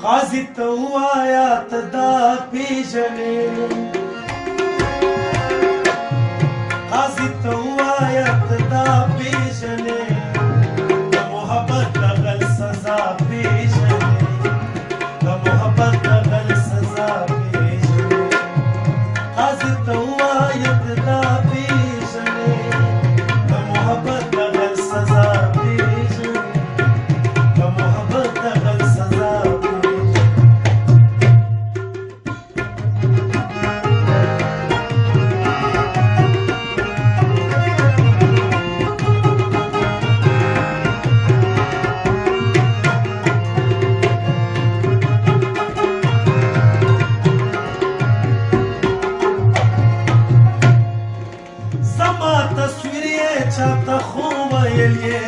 قاضي ته ووایه ته دا پیژنې قاضي ته ووایه ته دا پیژنې د محبت د غل سزا پیژنې د محبت د غل سزا پیژنې قاضي ته ووایه ته دا پیژنې د محبت د غل سزا پیژنې د محبت د غل سزا تصویر یې چاته خو ویل یې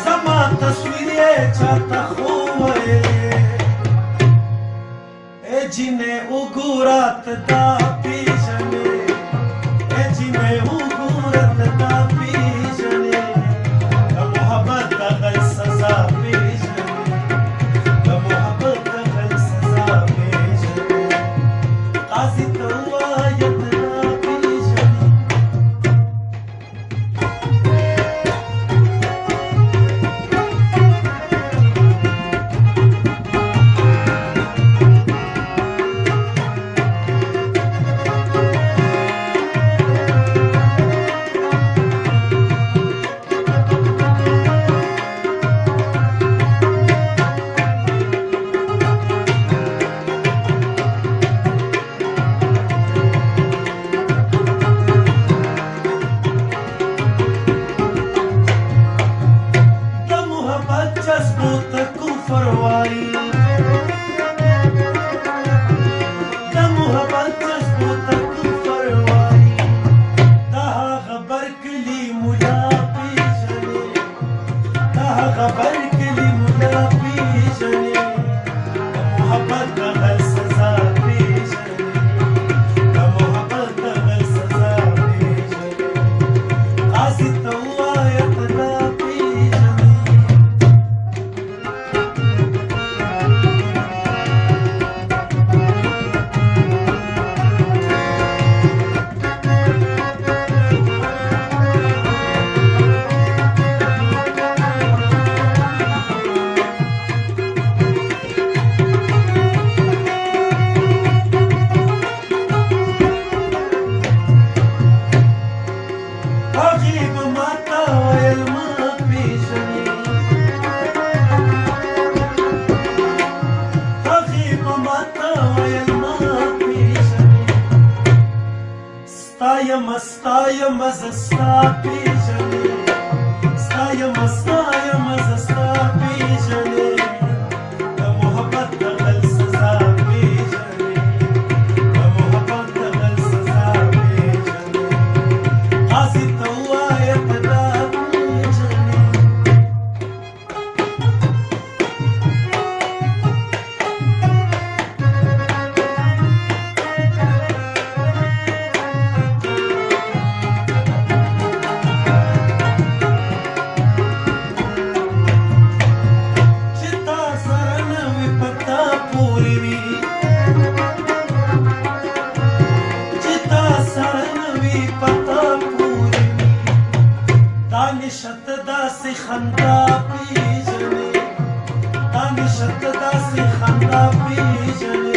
زما تصویر یې چاته خو ویل یې ای جینې وګوره ته دا پیژنې ای جینې وګوره ته دا پیژنې د محبت د غل سزا پیژنې د محبت د غل سزا پیژنې قاضي ته ووایه ته دا پیژنې جذبو ته کفر وایي د محبت جذبو ته کفر وایي دا هغه برکلي ملا پیژنې دا هغه برکلي ملا پیژنې د محبت د غل سزا پیژنې د محبت د غل سزا پیژنې قاضي ته ووایه ته دا ستایم زه ستا پیژنې ستایم زه ستا پیژنې د محبت د غل سزا پیژنې د محبت د غل سزا پیژنې قاضي ته ووایه ته دا پیژنې دانشت داسې خندا پیژنې دانشت داسې خندا پیژنې